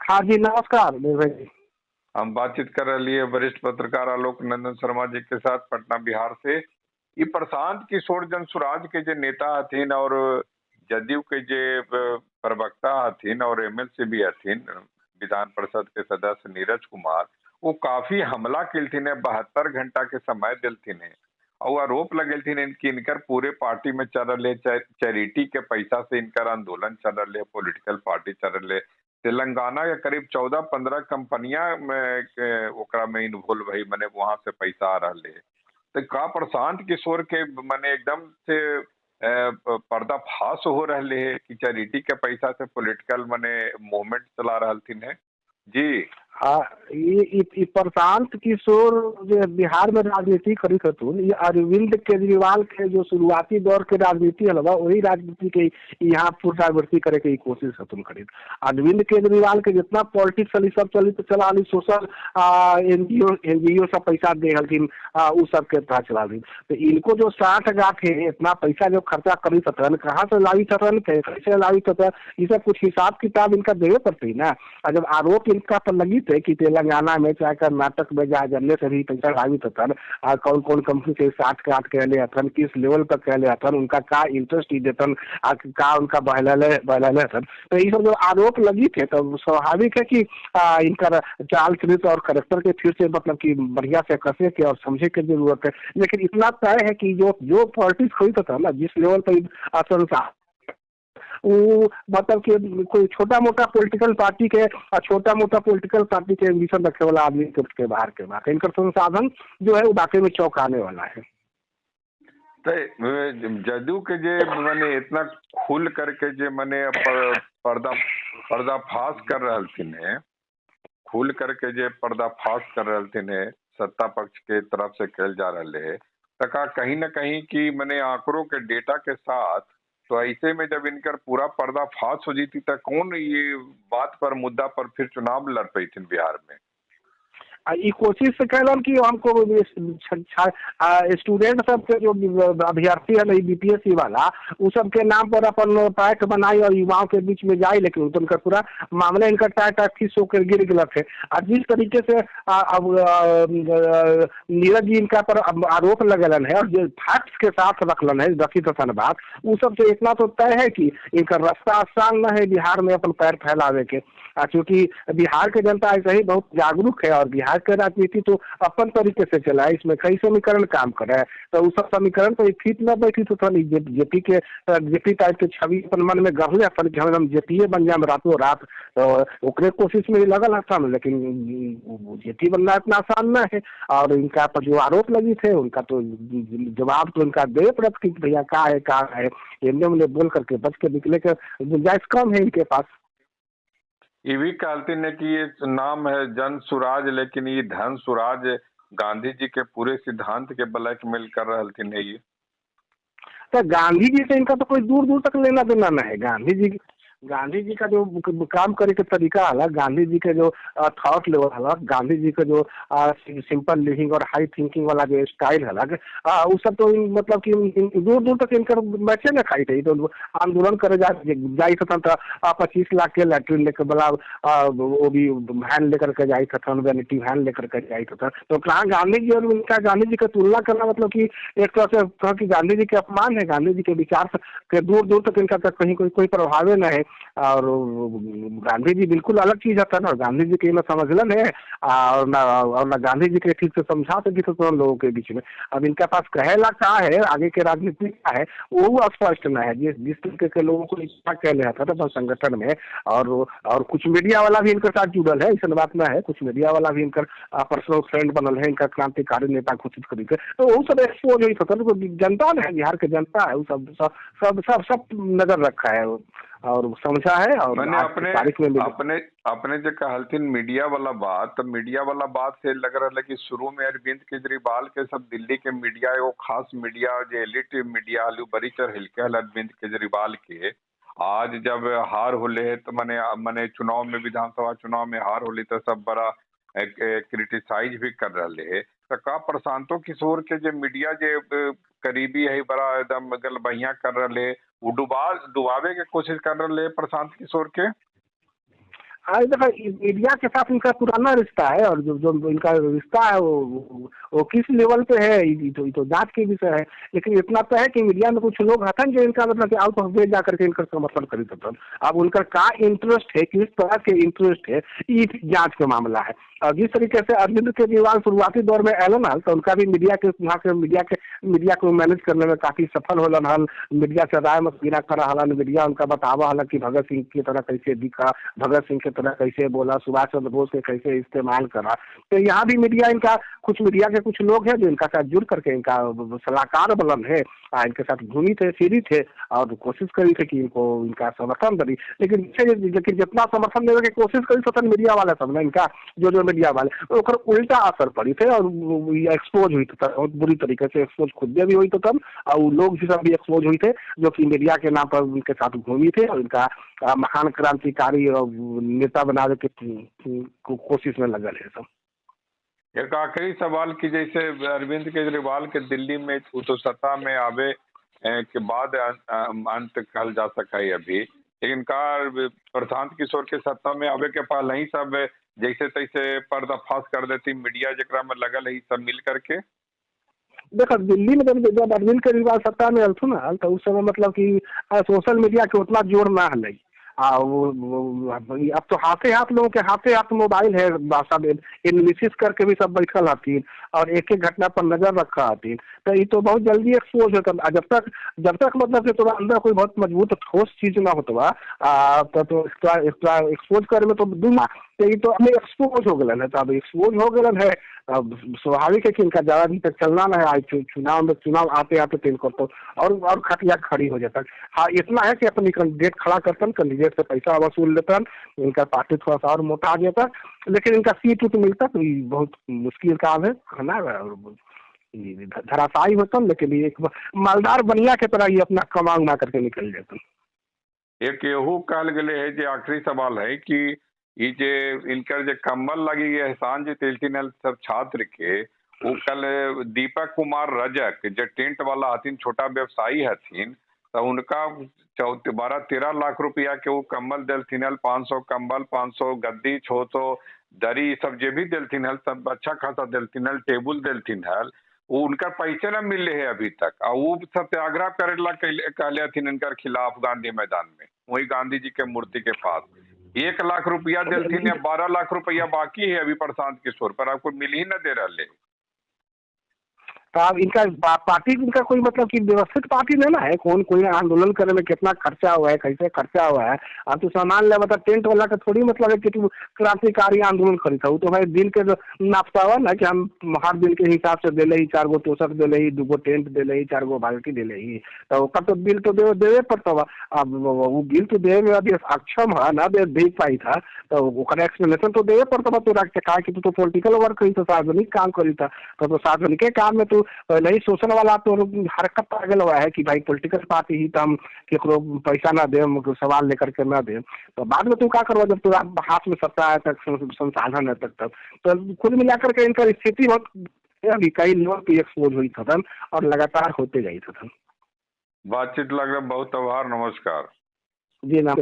हाँ जी, नमस्कार निर्भय जी। हम बातचीत कर रहे हैं वरिष्ठ पत्रकार आलोक नंदन शर्मा जी के साथ पटना बिहार से। ये प्रशांत किशोर जन सुराज के जे नेता हथिन और जदयू के जे प्रवक्ता हथिन और एमएलसी भी हथिन, विधान परिषद के सदस्य नीरज कुमार, वो काफी हमला किलथिन, 72 घंटा के समय दिलथिन है और आरोप लगेलथिन इनकी इनकर पूरे पार्टी में चल रहे चैरिटी के पैसा से इनकर आंदोलन चल रहे, पॉलिटिकल पार्टी चल रहे। तेलंगाना के करीब 14-15 कंपनियां में ओकरा में इन्वॉल्व है, मने वहां से पैसा आ रहा है। तो का प्रशांत किशोर के मने एकदम से पर्दाफाश हो रहे है कि चैरिटी के पैसा से पॉलिटिकल मने मूवमेंट चला रहलथिन है जी। हाँ, ये प्रशांत किशोर जो बिहार में राजनीति करी हथुन, ये अरविंद केजरीवाल के जो शुरुआती दौर के राजनीति हलवा वही राजनीति के यहाँ पुनरावृत्ति करे के कोशिश हथुन करी। अरविंद केजरीवाल के जितना पॉलिटिक्स चली सब चली तो चला सोशल एनजीओ सब पैसा दे हथिन, उ सब के तहत चला दी। तो इनको जो 60 लाख है इतना पैसा जो खर्चा करी थतन, कहाँ से लाई थतन, कैसे लाई थतन, ये सब कुछ हिसाब किताब इनका देवे पड़ती ना। और जब आरोप इनका पर लगी थे कि तेलंगाना में चाहे कर्नाटक में जहाँ जमने से भी पैसा लावित हथन, कौन कौन कंपनी से 60 कहले हथन, किस लेवल पर कहले हथन, उनका का इंटरेस्ट ही देतन, का उनका बहले हथन। तो ये सब जो आरोप लगी थे तो स्वाभाविक है कि इनका चाल चरित्र और करेक्टर के फिर से मतलब कि बढ़िया से कसे के और समझे के जरूरत है। लेकिन इतना तय है कि जो पॉलिटिक्स हुई था ना, जिस लेवल पर संसार वो मतलब कि कोई छोटा मोटा पॉलिटिकल पार्टी के छोटा मोटा पॉलिटिकल पार्टी के एम्बिशन रखे वाला आदमी के बाहर के बात, इनका संसाधन जो है वो वाकई में चौंकाने वाला है। तो जदयू के जे मने इतना खुल करके जे मने पर्दाफाश कर रहलथिन है, खुल करके जे पर्दाफाश कर रहलथिन है, सत्ता पक्ष के तरफ से कल जा रहे है, तका कहीं न कहीं की मने आंकड़ों के डेटा के साथ, तो ऐसे में जब इनकर पूरा पर्दाफाश हो जीती तो कौन ये बात पर मुद्दा पर फिर चुनाव लड़ पैथिन बिहार में। ये कोशिश से कहलन कि हमको स्टूडेंट सब के जो अभ्यर्थी है बीपीएससी वाला, उस सब के नाम पर अपन पैक बनाई और युवाओं के बीच में जाए, लेकिन तो उनका पूरा मामला इनका टाटा फीस होकर गिर गया थे। और जिस तरीके से अब नीरज जी इनका पर आरोप लगलन है और जो फैक्ट्स के साथ रखलन है रखी तो बात, वो सब से इतना तो तय है कि इनका रास्ता आसान न है बिहार में अपन पैर फैलावे के। क्योंकि बिहार की जनता ऐसे ही बहुत जागरूक है और बिहार के राजनीति तो अपन तरीके से चला है, इसमें कई समीकरण काम करे है। तो उस सब समीकरण तो फिट न बैठी तो जेपी टाइप के छवि अपन मन में गढ़ले अपन कि हम जेपीए बन जाए रातों रात, तो ओकरे कोशिश में लगल हसन, लेकिन जेपी बनना इतना आसान न है। और इनका पर जो आरोप लगी थे उनका तो जवाब तो इनका दे पड़त कि भैया का है एमने उन्हें बोल करके बच के निकले के गुंजाइश कम है इनके पास। ये भी कहते हैं कि ये नाम है जन सुराज, लेकिन ये धन सुराज गांधी जी के पूरे सिद्धांत के ब्लैकमेल कर रहलथिन है ये। तो गांधी जी से इनका तो कोई दूर दूर तक लेना देना नहीं है। गांधी जी का जो काम करे के तरीका अलग, गांधी जी के जो थॉट लेवल अलग, गांधी जी का जो सिंपल लिविंग और हाई थिंकिंग वाला जो स्टाइल अलग, वो सब तो मतलब कि दूर दूर तक इनकर मैचे न खाई थी। तो आंदोलन करे जाई थन तो 25 लाख के लैट्रिन लेकर बोला, वो भी वैन लेकर के जाई थन, वैनिटी वैन लेकर के जाई थन। तो कहाँ गांधी जी और उनका गांधी जी का तुलना करना मतलब कि एक तरह से कहा कि गांधी जी के अपमान है, गांधी जी के विचार के दूर दूर तक इनका कहीं कोई प्रभाव न है। और गांधी जी बिल्कुल अलग चीज था ना, गांधी जी के न समझलन है और न गांधी जी के ठीक से समझा सकी तो लोगों के बीच में। अब इनके पास कहेला क्या है, आगे के राजनीति क्या है वो स्पष्ट न है। जिस तरीके के लोगों को इच्छा कह रहा था ना संगठन में, और कुछ मीडिया वाला भी इनके साथ जुड़ल है, ऐसा बात ना है, कुछ मीडिया वाला भी इनका पर्सनल फ्रेंड बनल है, इनका क्रांतिकारी नेता घोषित करी के, तो वो सब एक्सपोज हुई था। जनता ने, बिहार के जनता है, वो सब सब सब सब, सब नजर रखा है और समझा है। और मैंने अपने जो कहलथिन मीडिया वाला बात, तो मीडिया वाला बात से लग रहा है कि शुरू में अरविंद केजरीवाल के सब दिल्ली के मीडिया, एगो खास मीडिया जो एलिट मीडिया हलू बड़ी चढ़ हिलके हल अरविंद केजरीवाल के। आज जब हार होले है तो मने चुनाव में, विधानसभा चुनाव में हार होली तो सब बड़ा क्रिटिसाइज भी कर रहे है। तो का प्रशांतो किशोर के जो मीडिया जे करीबी है बड़ा एकदम गल बढ़िया कर रहे, वो डुबावे के कोशिश कर रहे प्रशांत किशोर के। आज देखो मीडिया के साथ इनका पुराना रिश्ता है, और जो जो इनका रिश्ता है वो किस लेवल पे है ये तो जांच के विषय है। लेकिन इतना तो है कि मीडिया में कुछ लोग हतन जो इनका मतलब कि आउट ऑफ वे जा करके इनका समर्थन करी हतन। अब उनका का इंटरेस्ट है, किस तरह के इंटरेस्ट है, ये जांच का मामला है। और जिस तरीके से अरविंद केजरीवाल शुरुआती दौर में एलन हल, तो उनका भी मीडिया के वहाँ के मीडिया को मैनेज करने में काफी सफल होलन हल। मीडिया से राय मशविरा करा हलन, मीडिया उनका बतावा हल कि भगत सिंह की तरह कैसे दिखा, भगत सिंह की तरह कैसे बोला, सुभाष चंद्र बोस के कैसे इस्तेमाल करा। तो यहाँ भी मीडिया इनका कुछ मीडिया के कुछ लोग हैं जो इनका साथ जुड़ करके इनका सलाहकार बलन है, इनके साथ घूमी थे फिरी थे और कोशिश करी थे कि इनको इनका समर्थन करी। लेकिन जितना समर्थन देने की कोशिश करी तो मीडिया वाला सब ना इनका जो मीडिया वाले ओकर उल्टा असर पड़ी थे और एक्सपोज हुई था बहुत बुरी तरीके से। एक्सपोज खुद भी हुई तो तब और लोग भी सब भी एक्सपोज हुई थे जो कि मीडिया के नाम पर उनके साथ घूमी थे और इनका महान क्रांतिकारी और नेता बनाने की कोशिश में लगल है सब। एक आखिरी सवाल की जैसे अरविंद केजरीवाल के दिल्ली में तो सत्ता में आवे के बाद अंत कहल जा सका है अभी, लेकिन का प्रशांत किशोर के सत्ता में आवे के पहले ही सब जैसे तैसे पर्दाफाश कर देती मीडिया जरा में लगल है सब मिल करके। देखो दिल्ली में जब अरविंद केजरीवाल सत्ता में अलथु ना तो उस समय मतलब कि सोशल मीडिया के उतना जोर ना हल। अब तो हाथे लोगों के हाथ मोबाइल है, सब एनालिसिस करके भी सब बैठल हथिन और एक एक घटना पर नजर रखा हथिन। तो ये तो बहुत जल्दी एक्सपोज होता। जब तक मतलब कि तोरा अंदर कोई बहुत मजबूत ठोस चीज ना होता तो एक्सपोज करे में तो दूंगा। तो ये तो अभी एक्सपोज हो गलन है, तो अब एक्सपोज हो गलन है। अब स्वाभाविक है कि इनका ज्यादा दिन तक चलना ना है। चुनाव आते आते तो इनको तो और खटिया खड़ी हो जाता। हाँ इतना है कि अपनी कैंडिडेट खड़ा करतन, कैंडिडेट से पैसा वसूल लेतन, इनका पार्टी थोड़ा सा और मोटा जाता, लेकिन इनका सीट उत मिलता तो ये बहुत मुश्किल काम है ना। धराशायी होता, लेकिन ये एक मालदार बनिया के तरह ये अपना कमा उमा करके निकल जाता। एक यहू कहल गए है जो आखिरी सवाल है कि ये जे इनकर जो कम्बल लगी एहसान जी तिलथिन सब छात्र के वो कल दीपक कुमार रजक जो टेंट वाला हथिन छोटा व्यवसायी हथिन तो उनका 12-13 लाख रुपया के वो कम्बल दिलथिन 500 कम्बल 500 गद्दी 600 दरी सब जे भी दिलथिन सब अच्छा खासा दिलथिन टेबुल दिलथिन वो उनका पैसे न मिले है अभी तक। और वो सत्याग्रह करेला कहले हथिन इनकर खिलाफ गांधी मैदान में वही गांधी जी के मूर्ति के पास 1 लाख रुपया दिलथिन या 12 लाख रुपया बाकी है अभी प्रशांत किशोर पर आपको मिल ही न दे रहे। तो अब इनका पार्टी इनका कोई मतलब कि व्यवस्थित पार्टी नहीं ना है। कौन कोई आंदोलन करने में कितना खर्चा हुआ है, कैसे खर्चा हुआ है। अब तो सामान ले मतलब टेंट वाला का थोड़ी मतलब है कि तुम क्रांतिकारी आंदोलन खरीदा तो भाई दिन के नापता हुआ ना कि हम हर दिन के हिसाब से दे ही 4 गो तोशक दे ही 2 गो टेंट दे ही 4 गो बाल्टी दे ही। तो ओकर तो बिल तो देवे पड़ता हुआ। अब वो बिल तो देवे में अभी अक्षम है ना दे पाई था तो ओकर एक्सप्लेनेशन तो देवे पड़ता हुआ। तो कहा कि तू तो पॉलिटिकल वर्क करी था, सार्वजनिक काम करी था, तो सार्वजनिक काम में तो नहीं शोषण वाला तो हरकत आ गया हुआ है कि भाई पॉलिटिकल पार्टी ही तो हम केकरो पैसा ना दे, सवाल लेकर के ना दे। तो बाद में तू क्या करवा जब तू हाथ में सत्ता है तक संसाधन है तक तो कुल मिलाकर के इनका स्थिति बहुत अभी कई लेवल पे एक्सपोज हुई था और लगातार होते जाई था। बातचीत लग रहा बहुत आभार, नमस्कार। जी ना।